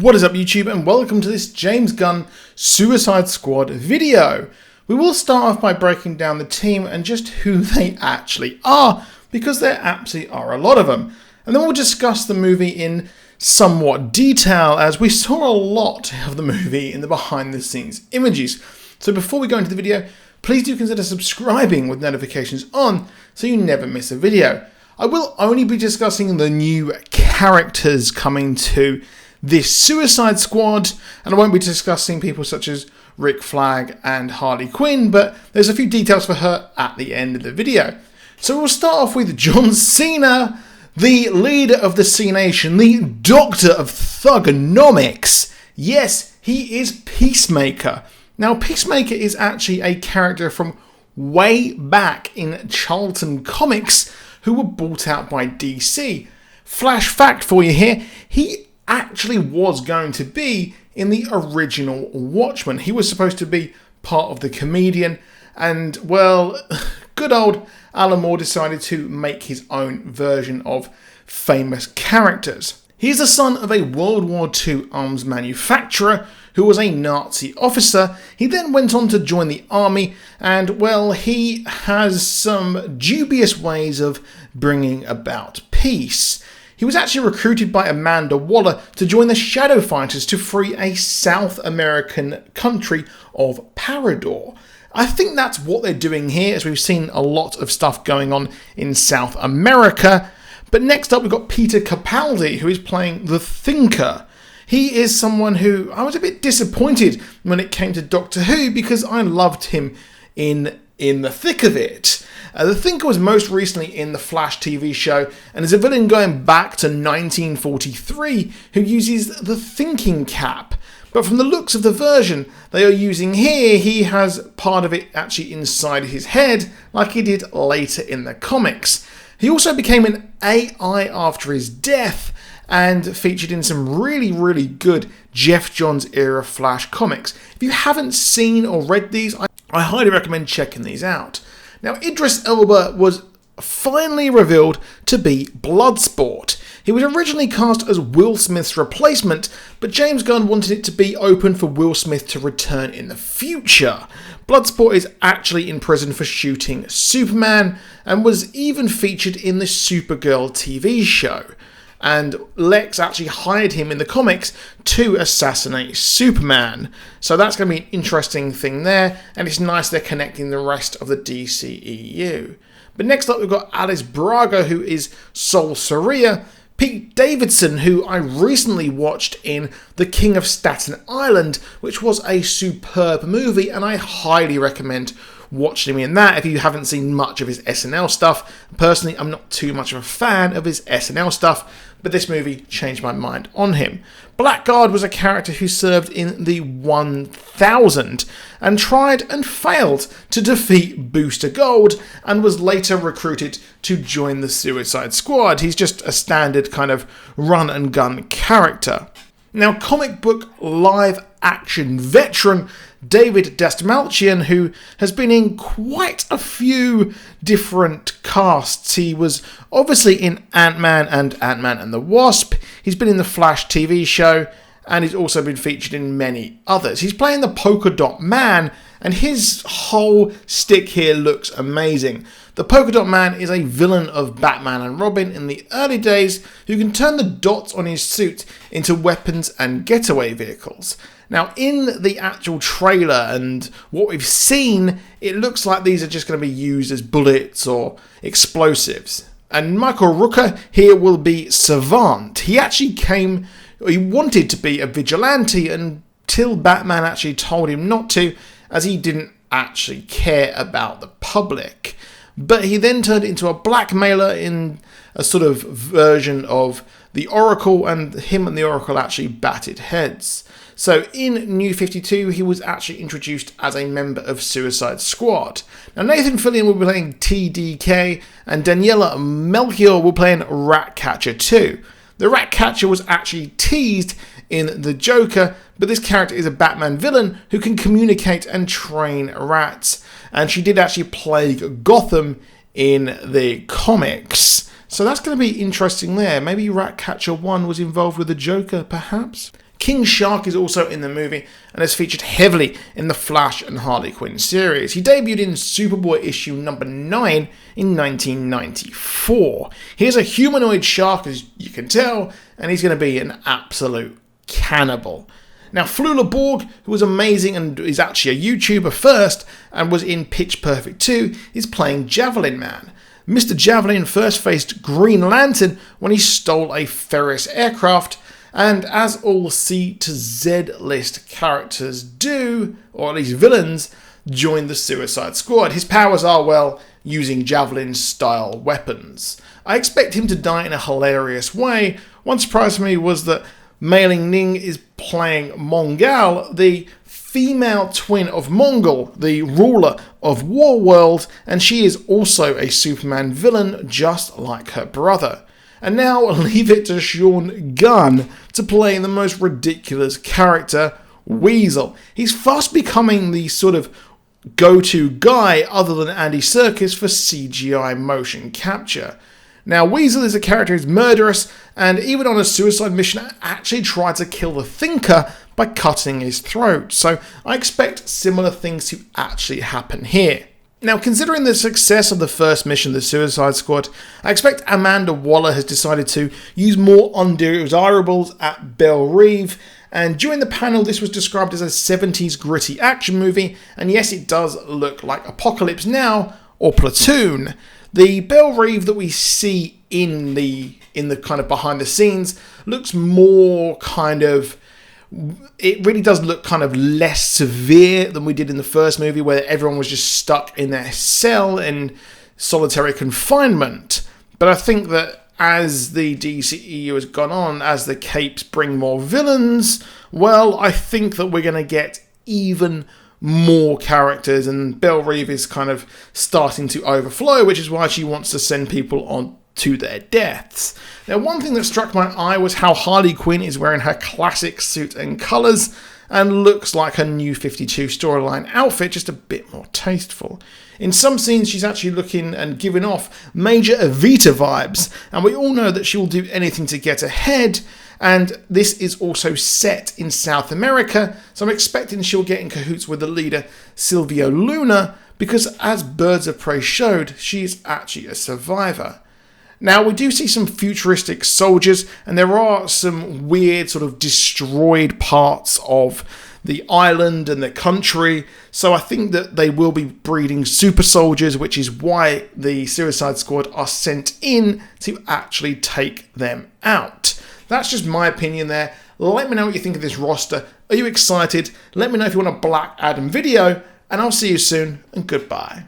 What is up YouTube, and welcome to this James Gunn Suicide Squad video. We will start off by breaking down the team and just who they actually are, because there absolutely are a lot of them. And then we'll discuss the movie in somewhat detail, as we saw a lot of the movie in the behind the scenes images. So before we go into the video, please do consider subscribing with notifications on so you never miss a video. I will only be discussing the new characters coming to this Suicide Squad, and I won't be discussing people such as Rick Flag and Harley Quinn, but there's a few details for her at the end of the video. So we'll start off with John Cena, the leader of the C Nation, the doctor of thugonomics. Yes, he is Peacemaker. Now, Peacemaker is actually a character from way back in Charlton Comics who were bought out by DC. Flash fact for you here, he actually was going to be in the original Watchmen. He was supposed to be part of the comedian, and well, good old Alan Moore decided to make his own version of famous characters. He's the son of a World War II arms manufacturer who was a Nazi officer. He then went on to join the army, and well, he has some dubious ways of bringing about peace. He was actually recruited by Amanda Waller to join the Shadow Fighters to free a South American country of Parador. I think that's what they're doing here, as we've seen a lot of stuff going on in South America. But next up, we've got Peter Capaldi, who is playing the Thinker. He is someone who I was a bit disappointed when it came to Doctor Who, because I loved him in the thick of it. The Thinker was most recently in the Flash TV show and is a villain going back to 1943 who uses the thinking cap. But from the looks of the version they are using here, he has part of it actually inside his head, like he did later in the comics. He also became an AI after his death and featured in some really good Jeff Johns era Flash comics. If you haven't seen or read these, I highly recommend checking these out. Now, Idris Elba was finally revealed to be Bloodsport. He was originally cast as Will Smith's replacement, but James Gunn wanted it to be open for Will Smith to return in the future. Bloodsport is actually in prison for shooting Superman and was even featured in the Supergirl TV show. And Lex actually hired him in the comics to assassinate Superman. So that's going to be an interesting thing there, and it's nice they're connecting the rest of the DCEU. But next up, we've got Alice Braga, who is Solsoria, Pete Davidson, who I recently watched in The King of Staten Island, which was a superb movie, and I highly recommend watching him in that if you haven't seen much of his SNL stuff. Personally, I'm not too much of a fan of his SNL stuff, but this movie changed my mind on him. Blackguard was a character who served in the 1000 and tried and failed to defeat Booster Gold and was later recruited to join the Suicide Squad. He's just a standard kind of run and gun character. Now, comic book live action veteran David Dastmalchian, who has been in quite a few different casts. He was obviously in Ant-Man and the Wasp. He's been in the Flash TV show, and he's also been featured in many others. He's playing the Polka Dot Man, and his whole stick here looks amazing. The Polka Dot Man is a villain of Batman and Robin in the early days who can turn the dots on his suit into weapons and getaway vehicles. Now, in the actual trailer and what we've seen, it looks like these are just going to be used as bullets or explosives. And Michael Rooker here will be Savant. He wanted to be a vigilante until Batman actually told him not to, as he didn't actually care about the public. But he then turned into a blackmailer in a sort of version of the Oracle, and him and the Oracle actually batted heads. So in New 52, he was actually introduced as a member of Suicide Squad. Now, Nathan Fillion will be playing TDK, and Daniela Melchior will be playing Ratcatcher too. The Ratcatcher was actually teased in The Joker, but this character is a Batman villain who can communicate and train rats, and she did actually plague Gotham in the comics. So that's going to be interesting there. Maybe Ratcatcher 1 was involved with The Joker, perhaps? King Shark is also in the movie and has featured heavily in the Flash and Harley Quinn series. He debuted in Superboy issue number 9 in 1994. He's a humanoid shark, as you can tell, and he's going to be an absolute cannibal. Now, Flula Borg, who was amazing and is actually a YouTuber first and was in Pitch Perfect 2, is playing Javelin Man. Mr. Javelin first faced Green Lantern when he stole a Ferris aircraft, and as all C to Z list characters do, or at least villains, joined the Suicide Squad. His powers are, well, using Javelin-style weapons. I expect him to die in a hilarious way. One surprise for me was that Mayling Ng is playing Mongal, the female twin of Mongal, the ruler of Warworld, and she is also a Superman villain just like her brother. And now leave it to Sean Gunn to play the most ridiculous character, Weasel. He's fast becoming the sort of go-to guy other than Andy Serkis for CGI motion capture. Now, Weasel is a character who's murderous, and even on a suicide mission, actually tried to kill the Thinker by cutting his throat. So I expect similar things to actually happen here. Now, considering the success of the first mission, the Suicide Squad, I expect Amanda Waller has decided to use more undesirables at Belle Reve, and during the panel this was described as a 70s gritty action movie, and yes, it does look like Apocalypse Now or Platoon. The Belle Reve that we see in the kind of behind the scenes looks more kind of, it really does look kind of less severe than we did in the first movie, where everyone was just stuck in their cell in solitary confinement. But I think that as the DCEU has gone on, as the capes bring more villains, well, I think that we're going to get even more characters, and Belle Reve is kind of starting to overflow, which is why she wants to send people on to their deaths. Now, one thing that struck my eye was how Harley Quinn is wearing her classic suit and colours and looks like her new 52 storyline outfit, just a bit more tasteful. In some scenes, she's actually looking and giving off major Evita vibes, and we all know that she will do anything to get ahead, and this is also set in South America, so I'm expecting she'll get in cahoots with the leader, Silvio Luna, because as Birds of Prey showed, she is actually a survivor. Now, we do see some futuristic soldiers, and there are some weird sort of destroyed parts of the island and the country, so I think that they will be breeding super soldiers, which is why the Suicide Squad are sent in to actually take them out. That's just my opinion there. Let me know what you think of this roster. Are you excited? Let me know if you want a Black Adam video, and I'll see you soon, and goodbye.